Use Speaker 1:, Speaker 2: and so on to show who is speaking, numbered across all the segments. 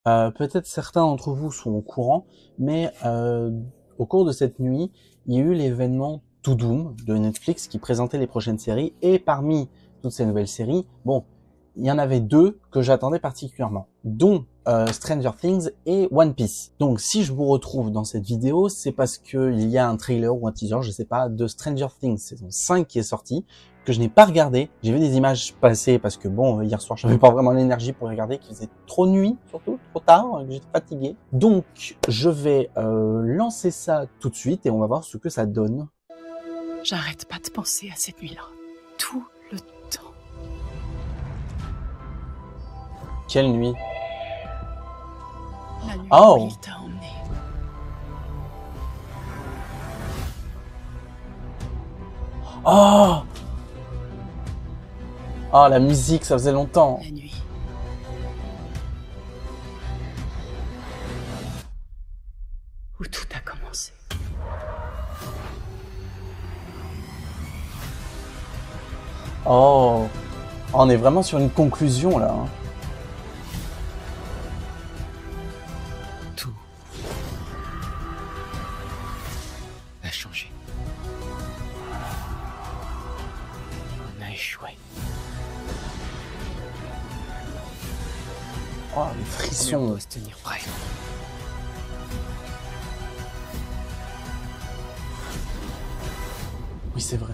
Speaker 1: Peut-être certains d'entre vous sont au courant, mais au cours de cette nuit, il y a eu l'événement To Doom de Netflix qui présentait les prochaines séries. Et parmi toutes ces nouvelles séries, bon, il y en avait deux que j'attendais particulièrement, dont Stranger Things et One Piece. Donc si je vous retrouve dans cette vidéo, c'est parce qu'il y a un trailer ou un teaser, je sais pas, de Stranger Things saison 5 qui est sorti, que je n'ai pas regardé. J'ai vu des images passer parce que bon, hier soir, j'avais pas vraiment l'énergie pour regarder, qu'il faisait trop nuit, surtout, trop tard, que j'étais fatigué. Donc, je vais lancer ça tout de suite et on va voir ce que ça donne.
Speaker 2: J'arrête pas de penser à cette nuit-là. Tout le temps.
Speaker 1: Quelle nuit?
Speaker 2: La nuit
Speaker 1: Oh.
Speaker 2: où il t'a emmené.
Speaker 1: Oh! Oh, la musique, ça faisait longtemps.
Speaker 2: La nuit. Où tout a commencé.
Speaker 1: Oh. On est vraiment sur une conclusion, là. Hein.
Speaker 3: Tout a changé. On a échoué.
Speaker 1: Oh, les
Speaker 3: On
Speaker 1: frissons.
Speaker 3: doit se tenir prêt.
Speaker 1: Oui, c'est vrai.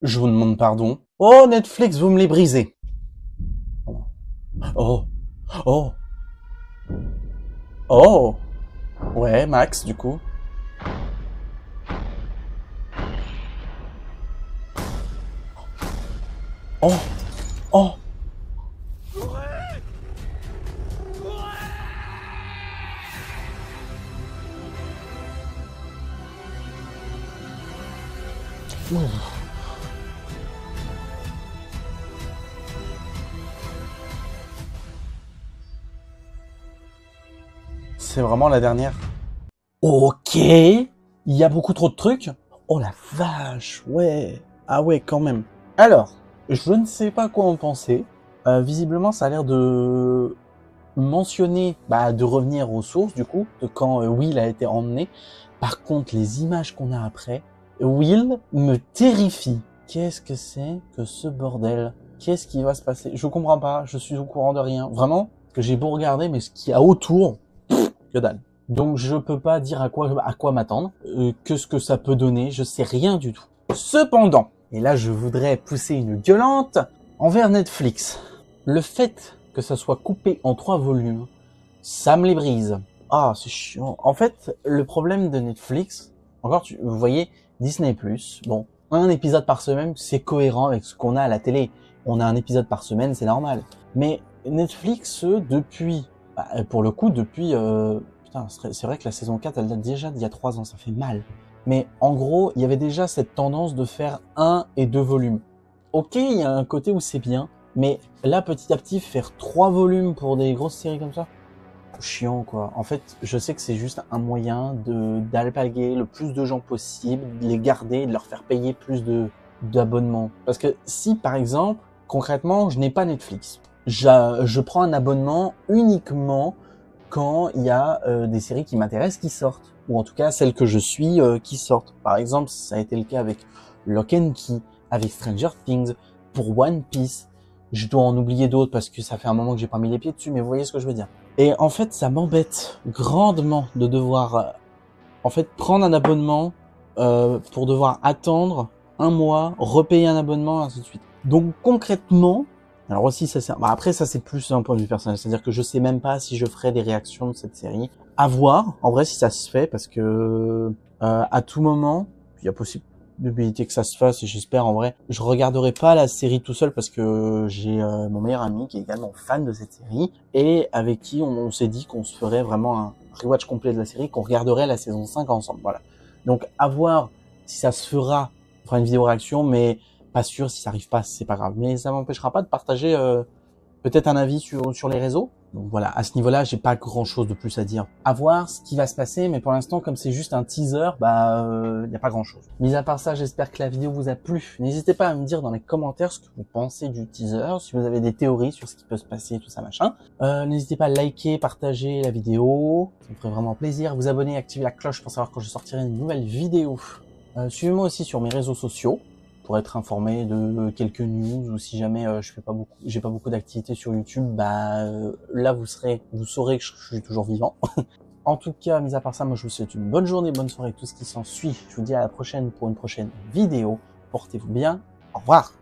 Speaker 1: Je vous demande pardon. Oh, Netflix, vous me les brisez. Oh. Oh. Oh. Ouais, Max, du coup. Oh. Oh. Ouh. C'est vraiment la dernière. Ok. Il y a beaucoup trop de trucs. Oh la vache, ouais. Ah ouais, quand même. Alors, je ne sais pas quoi en penser. Visiblement, ça a l'air de mentionner, de revenir aux sources, du coup, de quand Will a été emmené. Par contre, les images qu'on a après, Will me terrifie. Qu'est-ce que c'est que ce bordel? Qu'est-ce qui va se passer? Je comprends pas, je suis au courant de rien. Vraiment, que j'ai beau regarder, mais ce qu'il y a autour, que dalle. Donc je peux pas dire à quoi m'attendre, que ce que ça peut donner, je sais rien du tout. Cependant, et là je voudrais pousser une gueulante envers Netflix. Le fait que ça soit coupé en 3 volumes, ça me les brise. Ah, c'est chiant. En fait, le problème de Netflix, encore, vous voyez, Disney+, bon, un épisode par semaine, c'est cohérent avec ce qu'on a à la télé. On a un épisode par semaine, c'est normal. Mais Netflix, depuis, pour le coup, depuis, putain, c'est vrai que la saison 4, elle date déjà d'il y a 3 ans, ça fait mal. Mais en gros, il y avait déjà cette tendance de faire 1 et 2 volumes. Ok, il y a un côté où c'est bien, mais là, petit à petit, faire 3 volumes pour des grosses séries comme ça, chiant, quoi. En fait, je sais que c'est juste un moyen d'alpaguer le plus de gens possible, de les garder, de leur faire payer plus d'abonnements. Parce que si, par exemple, concrètement, je n'ai pas Netflix, je prends un abonnement uniquement quand il y a des séries qui m'intéressent qui sortent, ou en tout cas celles que je suis qui sortent. Par exemple, ça a été le cas avec Lock and Key, avec Stranger Things, pour One Piece. Je dois en oublier d'autres parce que ça fait un moment que j'ai pas mis les pieds dessus, mais vous voyez ce que je veux dire. Et en fait, ça m'embête grandement de devoir prendre un abonnement pour devoir attendre un mois, repayer un abonnement, ainsi de suite. Donc concrètement, alors aussi ça sert. Après ça c'est plus un point de vue personnel, c'est-à-dire que je sais même pas si je ferai des réactions de cette série. À voir, en vrai si ça se fait, parce que à tout moment, il y a possibilité que ça se fasse et j'espère en vrai. Je regarderai pas la série tout seul parce que j'ai mon meilleur ami qui est également fan de cette série et avec qui on s'est dit qu'on se ferait vraiment un rewatch complet de la série, qu'on regarderait la saison 5 ensemble. Voilà. Donc à voir si ça se fera, on fera une vidéo réaction, mais pas sûr, si ça arrive pas, c'est pas grave. Mais ça m'empêchera pas de partager peut-être un avis sur les réseaux. Donc voilà, à ce niveau-là, j'ai pas grand-chose de plus à dire. À voir ce qui va se passer, mais pour l'instant, comme c'est juste un teaser, y a pas grand-chose. Mis à part ça, j'espère que la vidéo vous a plu. N'hésitez pas à me dire dans les commentaires ce que vous pensez du teaser, si vous avez des théories sur ce qui peut se passer, tout ça machin. N'hésitez pas à liker, partager la vidéo, ça me ferait vraiment plaisir. Vous abonner, activer la cloche pour savoir quand je sortirai une nouvelle vidéo. Suivez-moi aussi sur mes réseaux sociaux, pour être informé de quelques news, ou si jamais j'ai pas beaucoup d'activités sur YouTube, là vous saurez que je suis toujours vivant. En tout cas, mis à part ça, moi je vous souhaite une bonne journée, bonne soirée, tout ce qui s'ensuit. Je vous dis à la prochaine pour une prochaine vidéo. Portez-vous bien. Au revoir.